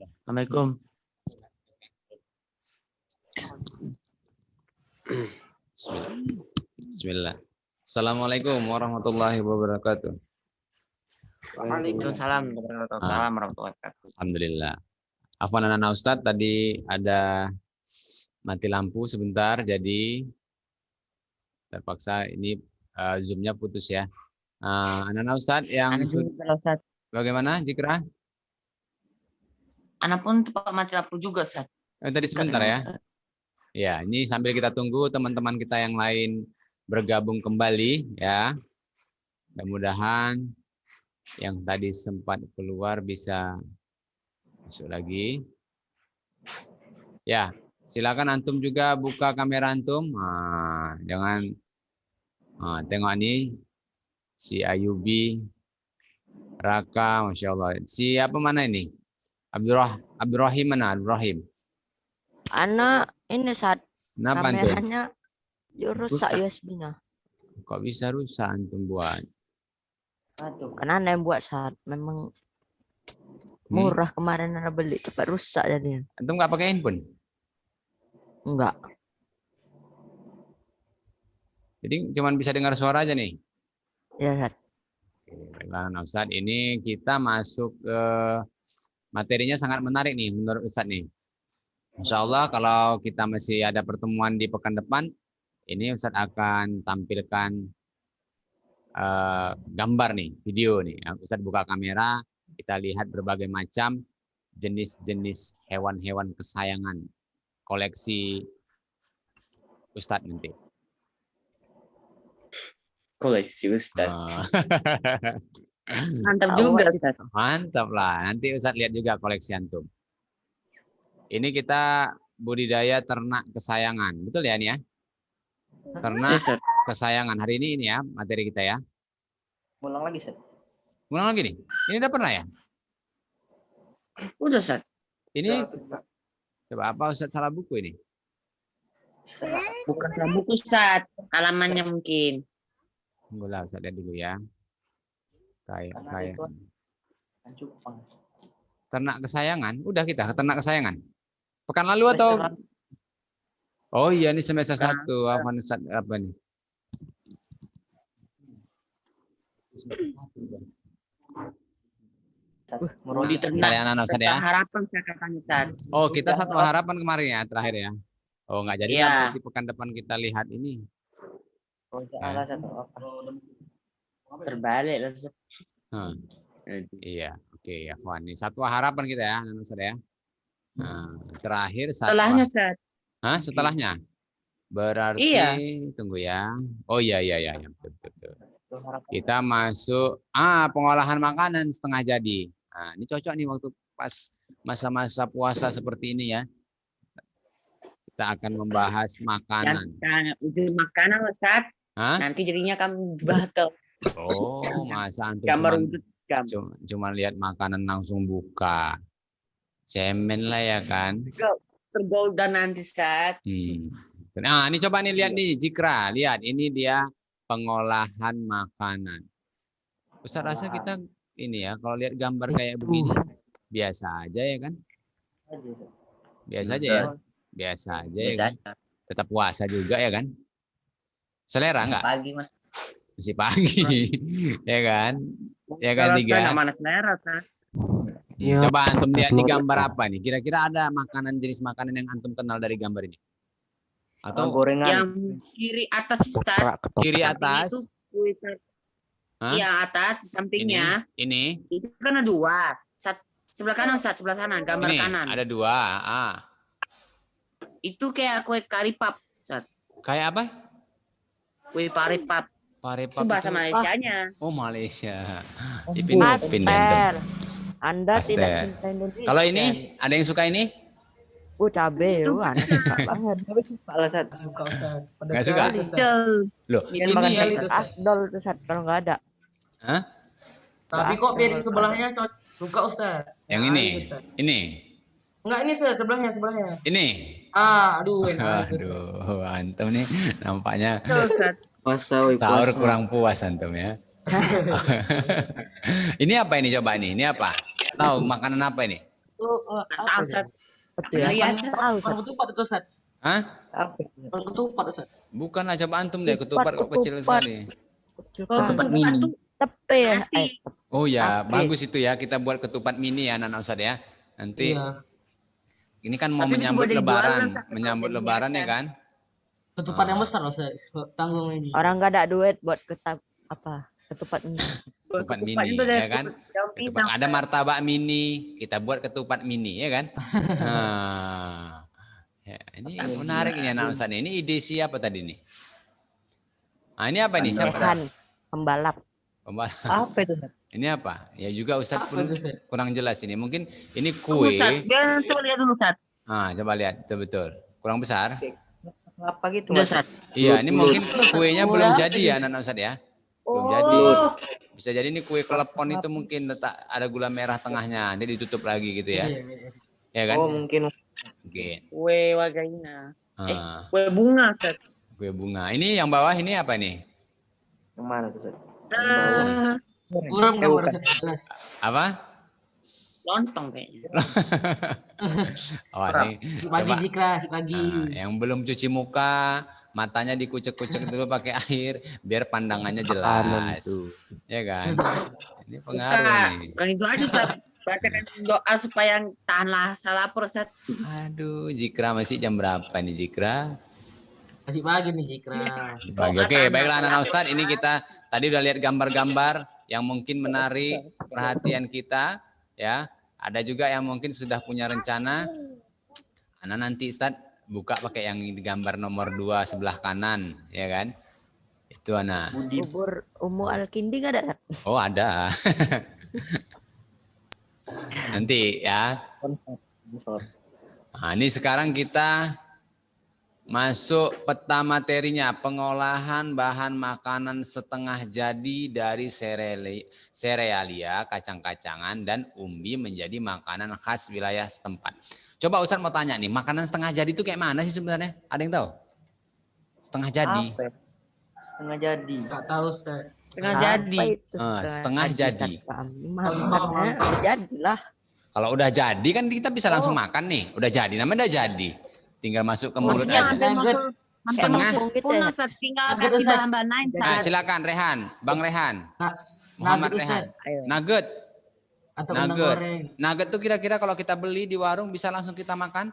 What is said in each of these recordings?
Assalamualaikum. Bismillah. Bismillah. Assalamualaikum warahmatullahi wabarakatuh. Waalaikumsalam warahmatullahi wabarakatuh. Alhamdulillah. Afwan anak Ustadz, tadi ada mati lampu sebentar, jadi terpaksa ini Zoom-nya putus ya. Anak Ustadz yang bagaimana Jikra? Anak pun tepat mati lampu juga, Ustaz. Tadi sebentar ya. Ya, ini sambil kita tunggu teman-teman kita yang lain bergabung kembali ya. Mudah-mudahan yang tadi sempat keluar bisa masuk lagi. Ya, silakan antum juga buka kamera antum. Jangan tengok nih si Ayubi, Raka, Masya Allah. Siapa mana ini? Abdurrahim mana? Abdurrahim. Anak ini saat Kenapa antum? kameranya rusak USB-nya. Kok bisa rusak antum buat? Karena Anda yang buat saat memang murah kemarin Anda beli cepat rusak jadinya. Antum nggak pakai handphone? Enggak. Jadi cuma bisa dengar suara aja nih. Ya, Ustaz. Nah, Ustaz, ini kita masuk ke materinya sangat menarik nih menurut Ustaz nih. Insya Allah kalau kita masih ada pertemuan di pekan depan, ini Ustaz akan tampilkan gambar nih, video nih. Ustaz buka kamera, kita lihat berbagai macam jenis-jenis hewan-hewan kesayangan koleksi Ustaz nanti. Koleksi Ustaz. Mantap juga, Ustaz. Mantap lah. Nanti Ustaz lihat juga koleksi antum. Ini kita budidaya ternak kesayangan. Betul ya ini ya? Ternak kesayangan. Hari ini ya materi kita ya. Ulang lagi, Ustaz. Ulang lagi nih. Ini udah pernah ya? Udah, Ustaz. Ini coba apa Ustaz salah buku ini? Bukan salah buku, Ustaz. Halamannya mungkin. Tunggu lah, Ustaz lihat dulu ya. Kayak ternak kesayangan. Udah kita ke ternak kesayangan. Pekan lalu atau? Oh iya, ini semester 1. Apa Ustaz apa nih? Anak-anak Ustaz ya. Harapan saya katanya, Ustaz. Oh, kita satu harapan kemarin ya, terakhir ya. Oh, enggak jadi Iya. nanti pekan depan kita lihat ini. Terbalik lah, Ustaz. Iya, oke ya, Fuan. Ini satu harapan kita ya, anak Ustaz ya. Terakhir Setelahnya, Ustaz. Setelahnya. Berarti Iya. tunggu ya. Oh iya betul. Kita masuk pengolahan makanan setengah jadi. Nah, ini cocok nih waktu pas masa-masa puasa seperti ini ya. Kita akan membahas makanan. Ujung makanan, Ustaz. Nanti jadinya kamu batal. Oh, masa antum Gambar wujud cuma lihat makanan langsung buka. Cemen lah ya kan. Tergoda nanti, Ustaz. Nah, ini coba nih lihat nih, Jikra. Lihat, ini dia pengolahan makanan. Ustaz rasa kita ini ya, kalau lihat gambar kayak begini, biasa aja ya kan? Biasa aja ya? Biasa aja ya kan? Tetap puasa juga ya kan? Selera nggak? Pagi, Mas. Masih pagi, ya kan? Ya kan, Tiga? Mana selera, Ustaz? Coba antum lihat di gambar apa nih? Kira-kira ada jenis makanan yang antum kenal dari gambar ini? Atau gorengan yang kiri atas, Ustaz. Kiri atas? Iya, atas di sampingnya. Ini? Itu kan ada 2. Sebelah kanan, Ustaz, sebelah kanan, gambar Ini kanan. ada 2. Itu kayak kue karipap, Ustaz. Kayak apa? Kue paripap. Paripap itu bahasa Malaysianya. Oh, Malaysia. Master. Anda tidak cinta Indonesia. Kalau ini, ada yang suka ini? Cabe, anak suka banget. Suka, Ustaz. Nggak suka? Loh, Ini makan asdol tuh, Ustaz, kalau nggak ada. Hah? Tapi kok piring sebelahnya suka, Ustaz. Yang ini? Ini? Enggak, ini sebelahnya. Ini? Aduh, antum nih nampaknya sahur kurang puas antum ya. Ini apa ini coba nih? Ini apa? Tahu makanan apa ini? apa ya? Betul ya. Lihat. Tahu Bukan ketupat itu Ustaz. Hah? apa itu? Bukan ketupat Ustaz. Bukanlah, coba antum deh, ketupat kok kecil Ketupat. sekali. Kecil Kalau banget. ketupat tuh Tepe ya. nasi. Oh ya, Nasi. bagus itu ya, kita buat ketupat mini ya anak-anak Ustaz ya. Nanti Iya. ini kan mau Tapi bisa menyambut buat dijual lebaran, kan, Ustaz, menyambut kalau lebaran ya jadinya kan? Ketupat yang besar Ustaz. Tanggung ini. Orang nggak ada duit buat ketupat ini. Ketupat mini itu ya kan? daun Ketupat, pisang. ada martabak mini, kita buat ketupat mini ya kan? Ya, ini menarik ini anak Ustaz. Ini ide siapa tadi nih? Ah, ini apa nih? Siapa? Rehan pembalap. Apa itu? Ini apa? Ya juga Ustaz Apa pun itu, Ustaz? kurang jelas ini. Mungkin ini Tunggu, kue. Ustaz. Biar coba lihat dulu, Ustaz. Coba lihat, betul-betul. Kurang besar. Apa gitu? Udah, Mas? Ustaz. Iya, ini mungkin kuenya belum Bulat. jadi ya anak-anak Ustaz ya. Belum jadi. Bisa jadi ini kue kelepon itu mungkin letak ada gula merah tengahnya, nanti ditutup lagi gitu ya. Ya kan? Oh, mungkin. Mungkin. Kue wagaina. Ah, Kue bunga, Ustaz. kue bunga. Ini yang bawah ini apa nih? Yang mana tuh? Ustaz? Kurang gambar Ustaz. Jelas. Apa? Lontong kayaknya. Oh, ini Si pagi coba. Zikra, si pagi. Yang belum cuci muka, matanya dikucek-kucek dulu pakai air biar pandangannya jelas. Ya kan? Ini pengaruh nih. Bukan itu aja, Ustaz. Bacakan doa supaya tahanlah lapar, Ustaz. Aduh, Jikra masih jam berapa nih Jikra? Masih pagi nih Zikra. Pagi. Oke, baiklah anak-anak Ustadz. Ini kita tadi udah lihat gambar-gambar yang mungkin menarik perhatian kita, ya. Ada juga yang mungkin sudah punya rencana. Anak nanti Ustadz buka pakai yang gambar nomor 2 sebelah kanan, ya kan? Itu anak. Bubur Umu Al-Kindi nggak ada? Oh ada. Nanti ya. Nah, ini sekarang kita masuk peta materinya, pengolahan bahan makanan setengah jadi dari serealia, kacang-kacangan, dan umbi menjadi makanan khas wilayah setempat. Coba Ustaz mau tanya nih, makanan setengah jadi itu kayak mana sih sebenarnya? Ada yang tahu? Setengah jadi. Apa ya? Setengah jadi. Enggak tahu Ustaz. Tengah Apa jadi. itu setengah jadi. Jadilah. Kalau udah jadi kan kita bisa langsung makan nih. Udah jadi, namanya udah jadi. Tinggal masuk ke mulut Maksudnya aja. Setengah. Tinggal kasih bahan-bahan lain, Nah, Ustaz. silakan Rehan, Bang Rehan. Muhammad Nugget, Rehan. Ayo. Nugget. Atau kentang Nugget. goreng. Nugget tuh kira-kira kalau kita beli di warung bisa langsung kita makan?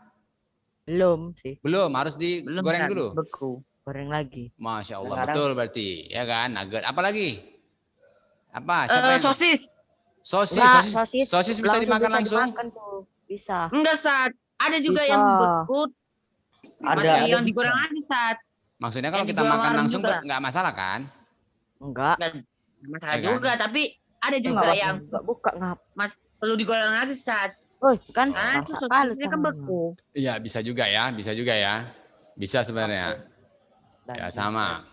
Belum sih. Belum, harus Belum, digoreng Ustaz. dulu. Beku. Goreng lagi. Masya Allah, Sekarang- betul berarti. Ya kan, nugget. Apa lagi? Apa? Siapa yang... Sosis. Sosis, Nggak, sosis bisa dimakan langsung? Dimakan tuh. Bisa. Enggak, Ustaz. Ada juga Bisa. yang beku. Ada Yang digoreng aja, Ustaz. Maksudnya kalau Yang kita dijual makan warung langsung juga. nggak masalah kan? Enggak. Nggak masalah Ya kan? juga, tapi ada juga Enggak yang enggak buka ngap. perlu digoreng lagi, Ustaz. Woi, kan Karena itu masak kali sosisnya kan tangannya. beku. Iya, bisa juga ya, bisa juga ya. Bisa sebenarnya. Ya sama.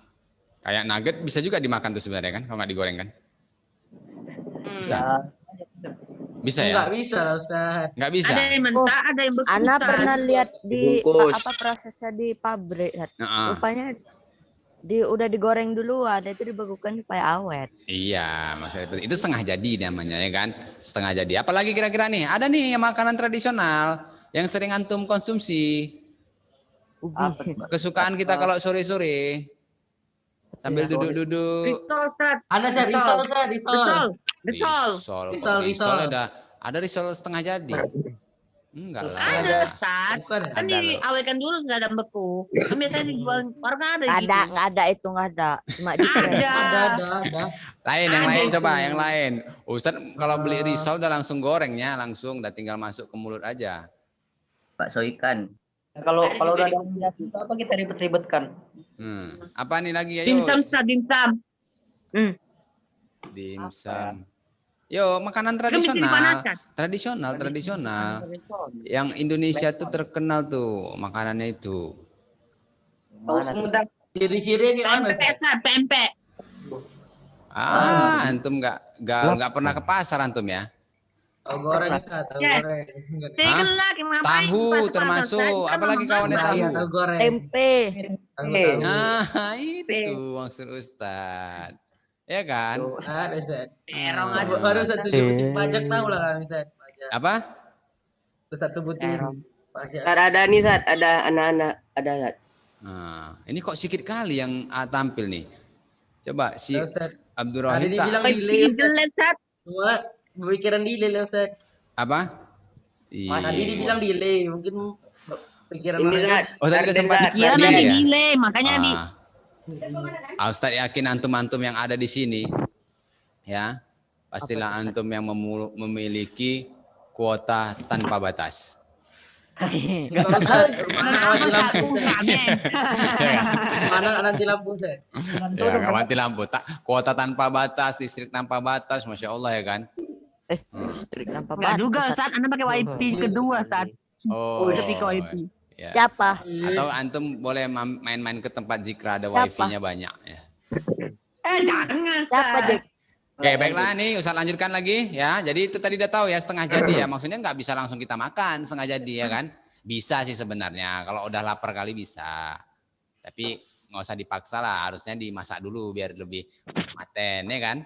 Kayak nugget bisa juga dimakan tuh sebenarnya kan, kalau nggak digoreng kan? Bisa. Bisa ya? Enggak bisa lah Ustaz. Nggak bisa. Ada yang mentah, ada yang beku. Ana Ustaz. pernah lihat di Dibungkus. prosesnya di pabrik. Heeh. Rupanya udah digoreng dulu, ada itu dibekukan supaya awet. Iya, maksudnya itu setengah jadi namanya ya kan, setengah jadi. Apalagi kira-kira nih, ada nih makanan tradisional yang sering antum konsumsi, Ubi. kesukaan kita kalau sore-sore sambil duduk-duduk. Risol, Ustaz. Ada Ustaz, risol Ustaz, risol. Risol. Risol. Ada risol setengah jadi. Enggak lah. Ada, Ustaz. Bukan ya? Kan Ada loh. diawetkan dulu nggak ada beku. Kan biasanya dijual warung kan ada Nggak gitu. ada, nggak ada itu nggak ada. Cuma di Ada. Lain yang Ada lain itu. coba yang lain. Ustaz kalau beli risol udah langsung gorengnya langsung, udah tinggal masuk ke mulut aja. bakso ikan. Nah, kalau udah ada minyak itu apa kita ribet-ribetkan? Apa nih lagi ayo? Dimsum, Ustaz, dimsum. Dimsum. Yo, makanan Kan bisa tradisional. dipanaskan. Tradisional. Yang Indonesia tuh terkenal tuh makanannya itu. Mana tuh? Ciri-ciri gimana Pempek, Ustaz? Ustaz, pempek. Antum nggak pernah ke pasar antum ya? Tahu goreng Ustaz, tahu Ya. goreng. Tinggal lagi ngapain Tahu ke pasar, termasuk, Ustaz? Kan apalagi mau kawannya makan. tahu. Iya, tahu goreng. tempe. Tahu. Nah, itu maksud Ustaz. Ya kan? Ada Ustaz. Terong Ah. aduh. Baru Ustaz setuju pajak tahu lah kan Ustaz. Pajak. Apa? Ustaz sebutin. Pak Syah. Saat ada nih, saat ada anak-anak, ada saat. Nah, ini kok sedikit kali yang tampil nih. Coba si Ustaz. Abdul Tadi Rohid dibilang Oi, delay Ustaz. jelek, Sat. Cuma pemikiran delay lah Ustaz. apa? Tadi dibilang delay, mungkin pikiran Ini orang. saat. Oh, tadi udah sempat Iya, delay nanti ya? delay, makanya di Ustaz yakin antum-antum yang ada di sini, ya, pastilah antum yang memiliki kuota tanpa batas. Kalau Ustaz, mana mati lampu Ustaz? men. Mana nanti lampu Ustaz? Ya, nggak mati lampu. Kuota tanpa batas, listrik tanpa batas, masya Allah ya kan? Listrik tanpa Enggak batas. juga, Sat. Anda pakai wifi kedua, Sat. Oh, Ketika wifi. ya. Siapa? Atau antum boleh main-main ke tempat Zikra, ada Siapa? wifi-nya banyak. Ya. Jangan, Siapa, Sat. Jack? Oke, baiklah nih, Ustaz lanjutkan lagi ya. Jadi itu tadi udah tahu ya, setengah jadi ya. Maksudnya nggak bisa langsung kita makan setengah jadi ya kan? Bisa sih sebenarnya. Kalau udah lapar kali bisa. Tapi nggak usah dipaksa lah. Harusnya dimasak dulu biar lebih maten ya kan?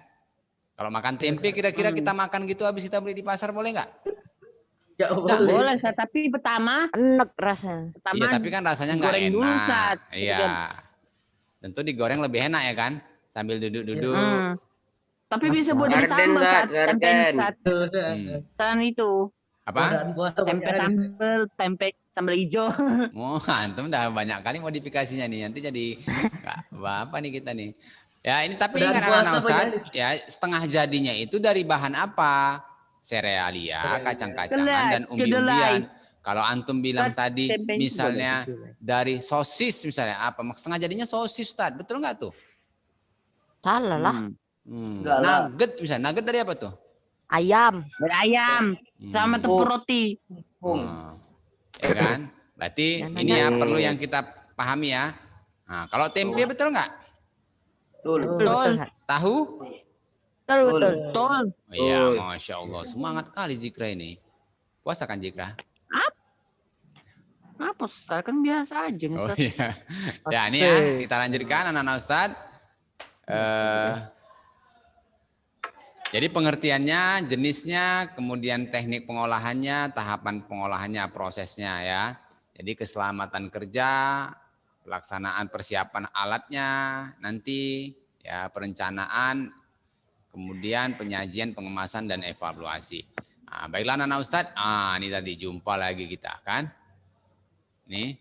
Kalau makan tempe kira-kira kita makan gitu habis kita beli di pasar boleh nggak? Ya Boleh, Sat. Tapi pertama Enak rasanya. Iya, tapi kan rasanya nggak digoreng dulu, enak. Sat. Iya. Tentu digoreng lebih enak ya kan? Sambil duduk-duduk. Tapi bisa buat jadi Garden, sambal, Sat, Sat. Tempe, garden. Sat. Selain itu. Apa? Godaan puasa Tempe banyak hari, Ustaz. sambal, tempe sambal hijau. Oh, antum udah banyak kali modifikasinya nih. Nanti jadi nggak apa nih kita nih. Ya ini tapi Godaan ingat puasa anak-anak banyak Ustaz, hari. ya setengah jadinya itu dari bahan apa? Serealia, kacang-kacangan dan Kedelai, umbi-umbian. Kalau antum bilang tadi tempe misalnya juga dari sosis misalnya apa? Setengah jadinya sosis Ustaz. Betul nggak tuh? Salah lah. Enggak lah. Nugget misalnya. Nugget dari apa tuh? Ayam. Berayam sama tepung roti. Ya kan? Berarti ini ya perlu yang kita pahami ya. Nah, kalau tempe betul nggak? Betul. Betul. Tahu? Betul, betul. Betul. Oh, iya, Masya Allah. Semangat kali Zikra ini. Puasa kan Zikra? Apa, Ustaz? Kan biasa aja, Oh Ustaz. iya. Ya ini ya, kita lanjutkan anak-anak Ustaz. Jadi pengertiannya, jenisnya, kemudian teknik pengolahannya, tahapan pengolahannya, prosesnya ya. Jadi keselamatan kerja, pelaksanaan persiapan alatnya, nanti ya perencanaan, kemudian penyajian, pengemasan dan evaluasi. Nah, baiklah anak-anak Ustadz. Ini tadi jumpa lagi kita kan. Nih.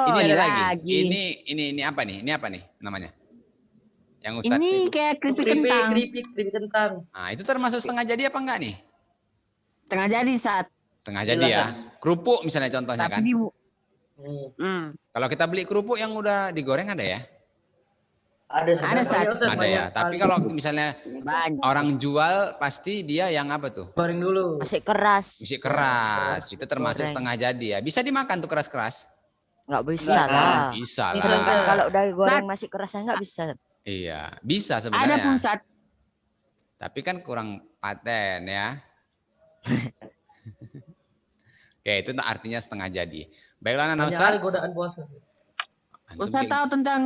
Ini ada lagi. Ini apa nih? Ini apa nih namanya? Yang Ustadz. Ini kayak keripik kentang. Keripik kentang. Nah, itu termasuk setengah jadi apa enggak nih? Tengah jadi, Sat. Setengah jadi ya. Kerupuk misalnya contohnya Tapi kan. Kalau kita beli kerupuk yang udah digoreng ada ya? Ada, Sat. Ada ya. Tapi kalau misalnya Banyak. orang jual pasti dia yang apa tuh? Goreng dulu. Masih keras. Musik keras. Itu termasuk Goreng. setengah jadi ya. Bisa dimakan tuh keras-keras? Nggak bisa lah. Bisa Bisa, lah. Sat. Kalau udah goreng masih kerasnya nggak bisa. Iya, bisa Ada pun, sebenarnya. Sat. Tapi kan kurang paten ya. Oke, itu artinya setengah jadi. Baiklah anak Banyak Ustaz. hari godaan puasa. Antum Ustaz kayak- tahu tentang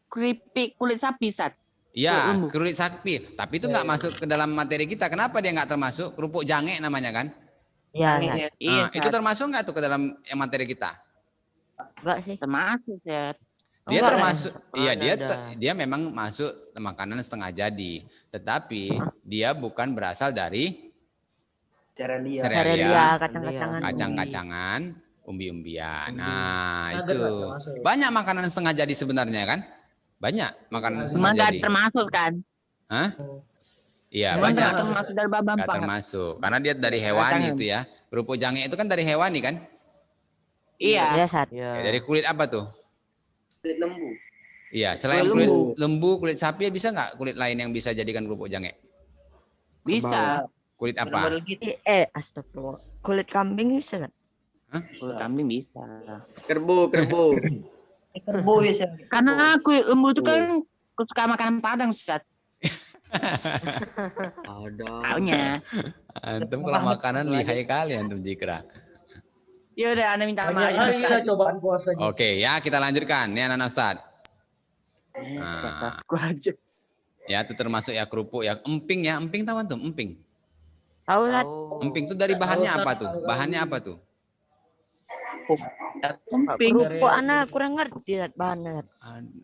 keripik kulit sapi, Sat? Iya, Ilmu. kulit sapi. Tapi itu nggak masuk ke dalam materi kita. Kenapa dia nggak termasuk? Kerupuk jange namanya kan? Iya, Iya, Itu termasuk nggak tuh ke dalam materi kita? enggak sih. termasuk, Sat. Dia Enggak, termasuk, iya ada. dia memang masuk makanan setengah jadi. Tetapi dia bukan berasal dari Serealia. Serealia, kacang-kacangan. kacang-kacangan, umbi-umbian. Nah, Nugget itu nggak termasuk. banyak makanan setengah jadi sebenarnya kan? Banyak makanan Cuma setengah nggak jadi. termasuk kan? Hah? Iya, Cuma banyak. nggak termasuk dari babam Nggak Pak. termasuk. Karena dia dari hewani Kacang. itu ya. Kerupuk jange itu kan dari hewani kan? Iya. Iya, Sat. Ya, dari kulit apa tuh? Kulit lembu. Iya, selain Kulit kulit lembu, kulit sapi bisa nggak kulit lain yang bisa jadikan kerupuk jange? Bisa. Kulit apa? Model gitu. Astagfirullah. Kulit kambing bisa kan? Kulit kambing bisa. Kerbu. Kerbo ya sih. Karena kulit lembu itu kan suka makanan Padang, Sat. Ada. Taunya. Antum kalau makanan lihai kali antum Zikra. Ya udah, Anda minta maaf. Banyak hari Sat. lah cobaan puasa. Oke, ya kita lanjutkan. Nih anak Ustaz. Nah, Gua aja. ya itu termasuk ya kerupuk ya. Emping ya. Emping tahu antum? Emping. Tahu lah. Emping itu dari bahannya apa tuh? Bahannya apa tuh? Kerupuk anak kurang ngerti Zat, bahannya.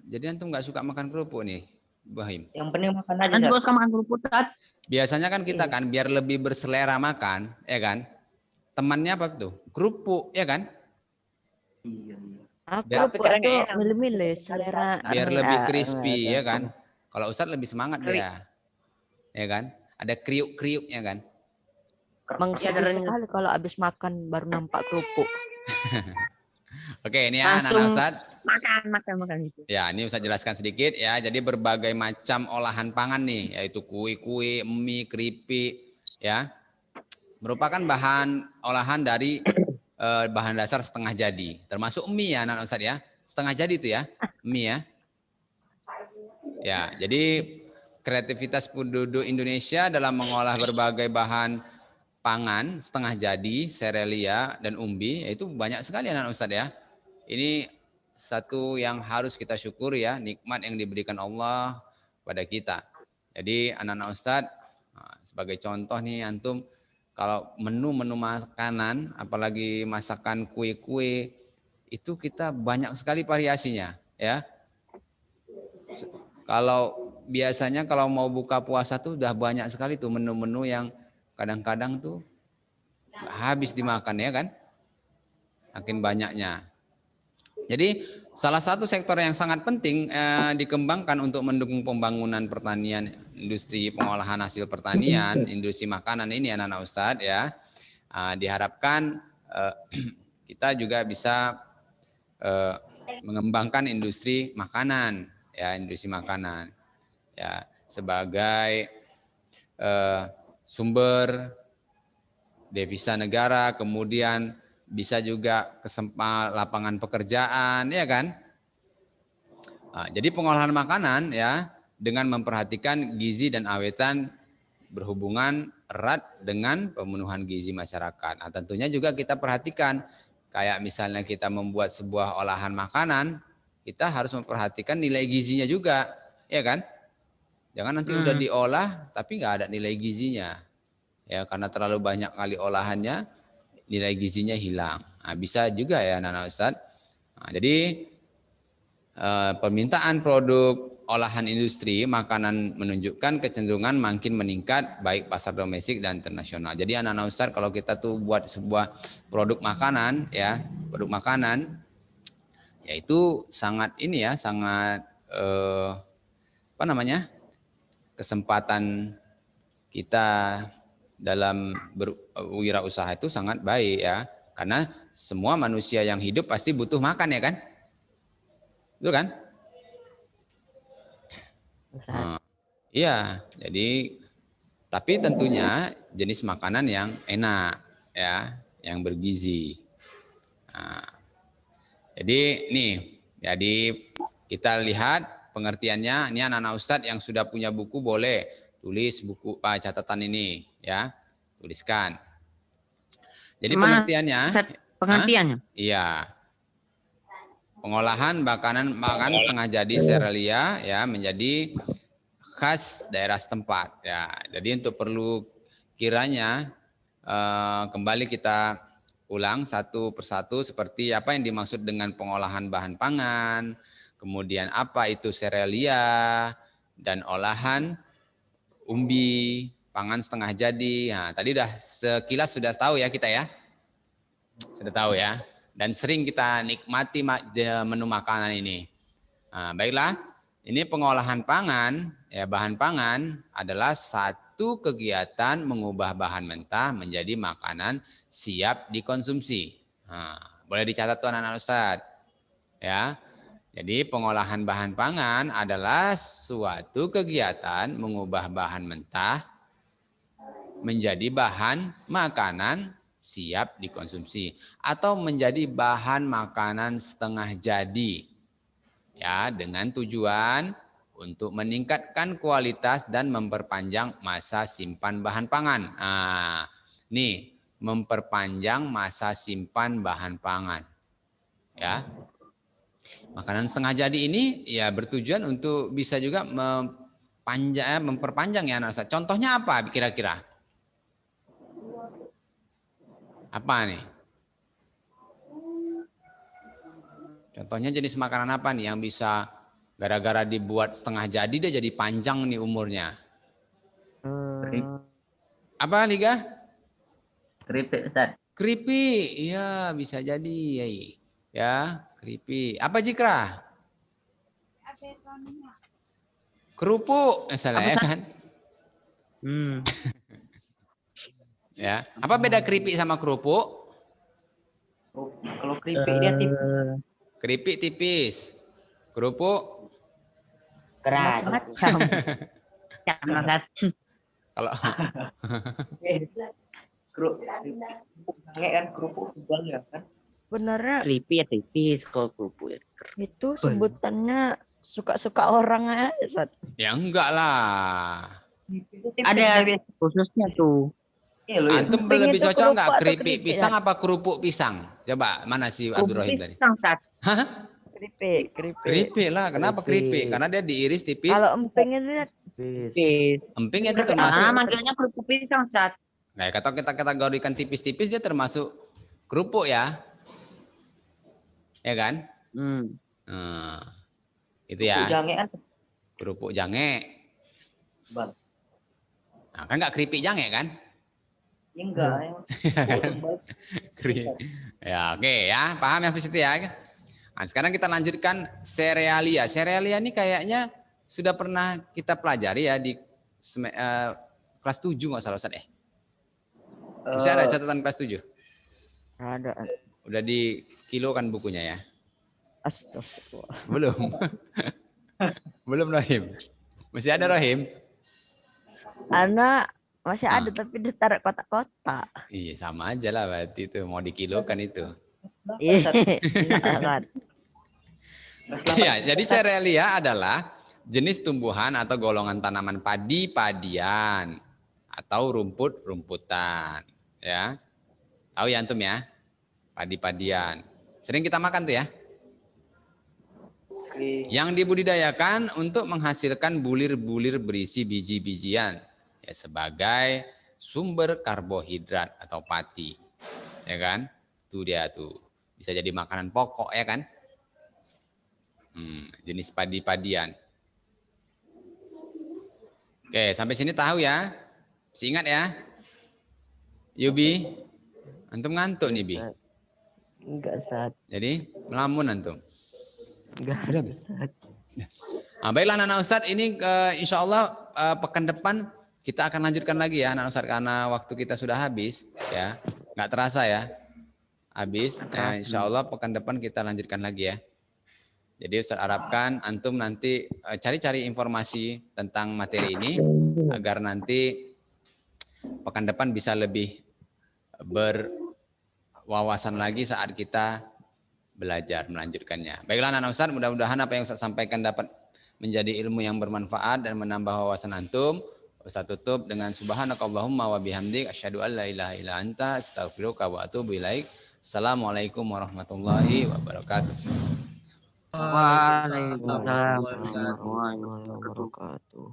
Jadi antum nggak suka makan kerupuk nih, Bahim? Yang penting makan aja. Kan suka makan kerupuk, Tat. Biasanya kan kita kan biar lebih berselera makan, ya kan? Temannya apa tuh? Kerupuk, ya kan? Kerupuk itu milih-milih selera. Biar lebih crispy, ya kan? Kalau Ustadz lebih semangat dia, ya kan? Ada kriuk-kriuknya kan? Emang sedih sekali kalau habis makan baru nampak kerupuk. Oke, ini ya anak Ustadz. Makan gitu. Ya, ini Ustadz jelaskan sedikit ya. Jadi berbagai macam olahan pangan nih, yaitu kue-kue, mie, keripik, ya, merupakan bahan olahan dari bahan dasar setengah jadi. Termasuk mie ya, anak Ustadz ya. Setengah jadi itu ya, mie ya. Ya, jadi kreativitas penduduk Indonesia dalam mengolah berbagai bahan pangan setengah jadi, serealia dan umbi, itu banyak sekali anak Ustadz ya. Ini satu yang harus kita syukuri ya, nikmat yang diberikan Allah pada kita. Jadi anak-anak Ustadz, sebagai contoh nih antum, kalau menu-menu makanan, apalagi masakan kue-kue, itu kita banyak sekali variasinya ya. Kalau biasanya kalau mau buka puasa tuh udah banyak sekali tuh menu-menu yang kadang-kadang tuh habis dimakan ya kan, makin banyaknya. Jadi salah satu sektor yang sangat penting dikembangkan untuk mendukung pembangunan pertanian, industri pengolahan hasil pertanian, industri makanan ini anak-anak Ustadz ya, diharapkan kita juga bisa mengembangkan industri makanan ya, industri makanan ya sebagai sumber devisa negara, kemudian bisa juga kesempatan lapangan pekerjaan, ya kan? Jadi pengolahan makanan ya dengan memperhatikan gizi dan awetan berhubungan erat dengan pemenuhan gizi masyarakat. Nah, tentunya juga kita perhatikan kayak misalnya kita membuat sebuah olahan makanan, kita harus memperhatikan nilai gizinya juga, ya kan? Jangan nanti udah diolah tapi nggak ada nilai gizinya. Ya, karena terlalu banyak kali olahannya, nilai gizinya hilang. Nah, bisa juga ya anak-anak Ustadz. Nah, jadi permintaan produk olahan industri makanan menunjukkan kecenderungan makin meningkat baik pasar domestik dan internasional. Jadi anak-anak Ustadz kalau kita tuh buat sebuah produk makanan ya, produk makanan yaitu sangat ini ya, sangat apa namanya? Kesempatan kita dalam berwirausaha itu sangat baik ya, karena semua manusia yang hidup pasti butuh makan ya kan, betul kan? Iya, jadi tapi tentunya jenis makanan yang enak ya, yang bergizi. Nah, jadi nih, jadi kita lihat pengertiannya. Ini anak-anak Ustadz yang sudah punya buku boleh tulis buku catatan ini ya, tuliskan. Jadi pengertiannya, pengertiannya. Iya. Pengolahan makanan setengah jadi serealia ya menjadi khas daerah setempat ya. Jadi untuk perlu kiranya kembali kita ulang satu persatu seperti apa yang dimaksud dengan pengolahan bahan pangan, kemudian apa itu serealia dan olahan umbi, pangan setengah jadi. Nah, tadi udah sekilas sudah tahu ya kita ya. Sudah tahu ya. Dan sering kita nikmati menu makanan ini. Nah, baiklah, ini pengolahan pangan, ya bahan pangan adalah satu kegiatan mengubah bahan mentah menjadi makanan siap dikonsumsi. Nah, boleh dicatat tuh anak-anak Ustadz. Ya. Jadi pengolahan bahan pangan adalah suatu kegiatan mengubah bahan mentah menjadi bahan makanan siap dikonsumsi atau menjadi bahan makanan setengah jadi ya, dengan tujuan untuk meningkatkan kualitas dan memperpanjang masa simpan bahan pangan. Nah, nih memperpanjang masa simpan bahan pangan ya. Makanan setengah jadi ini ya bertujuan untuk bisa juga memperpanjang ya anak Ustadz. Contohnya apa kira-kira? Apa nih? Contohnya jenis makanan apa nih yang bisa gara-gara dibuat setengah jadi dia jadi panjang nih umurnya? Apa Liga? Keripik Ustaz. Keripik, iya bisa jadi ya keripik. Apa Jikra? Kerupuk, salah ya kan? Ya, apa beda keripik sama kerupuk? Kalau keripik dia tipis. Keripik tipis, kerupuk Keras. Macam-macam. Sama Ustaz. kalau Kerupuk tebal ya kan? Benernya Keripik ya tipis, kalau kerupuk ya. itu sebutannya suka-suka orang aja. Sat. ya enggak lah. Ada khususnya tuh. Iya loh. Antum Emping lebih itu cocok kerupuk enggak atau keripik keripik, pisang ya? apa kerupuk pisang? Coba mana si Abdul Rahim tadi? Pisang, Ustaz. Keripik. Keripik lah. Kenapa keripik? Karena dia diiris tipis. Kalau emping itu Tipis. Emping itu Ah, termasuk. manggilnya kerupuk pisang, Ustaz. Nah, kalau kita kategorikan tipis-tipis dia termasuk kerupuk ya. Ya kan? Nah, itu ya. Jangan kan. Kerupuk jange. Bang. Nah, kan enggak keripik jange kan? Enggak. Ya, oke ya. Paham ya situ ya. Nah, sekarang kita lanjutkan serealia. Serealia ini kayaknya sudah pernah kita pelajari ya di kelas 7 nggak salah Ustaz. Bisa ada catatan kelas 7? ada. Udah di kilo kan bukunya ya? Astagfirullah. Belum. Belum Rahim. Masih ada Rahim? Anak masih ada tapi ditaruh kotak-kotak. Iya sama aja lah berarti itu mau dikilokan itu. Iya. Kan. Ya, jadi serealia adalah jenis tumbuhan atau golongan tanaman padi-padian atau rumput-rumputan. Ya, tahu ya antum ya? Padi-padian. Sering kita makan tuh ya. Yang dibudidayakan untuk menghasilkan bulir-bulir berisi biji-bijian ya sebagai sumber karbohidrat atau pati. Ya kan? Tuh dia tuh. Bisa jadi makanan pokok ya kan? Jenis padi-padian. Oke, sampai sini tahu ya? Masih ingat ya? Yubi, antum ngantuk nih Bi. Enggak saat. Jadi melamun antum. Enggak ada Ustaz. Baiklah anak-anak Ustadz, ini insya Allah pekan depan kita akan lanjutkan lagi ya anak Ustadz karena waktu kita sudah habis ya, nggak terasa ya habis. Ya, insya Allah pekan depan kita lanjutkan lagi ya. Jadi Ustadz harapkan antum nanti cari-cari informasi tentang materi ini agar nanti pekan depan bisa lebih berwawasan lagi saat kita belajar melanjutkannya. Baiklah anak Ustadz, mudah-mudahan apa yang Ustadz sampaikan dapat menjadi ilmu yang bermanfaat dan menambah wawasan antum. Ustadz tutup dengan subhanakallahumma wa bihamdik asyhadu an la ilaha illa anta astaghfiruka wa atubu ilaik. Assalamualaikum warahmatullahi wabarakatuh. Waalaikumsalam Waalaikumsalam. warahmatullahi wabarakatuh.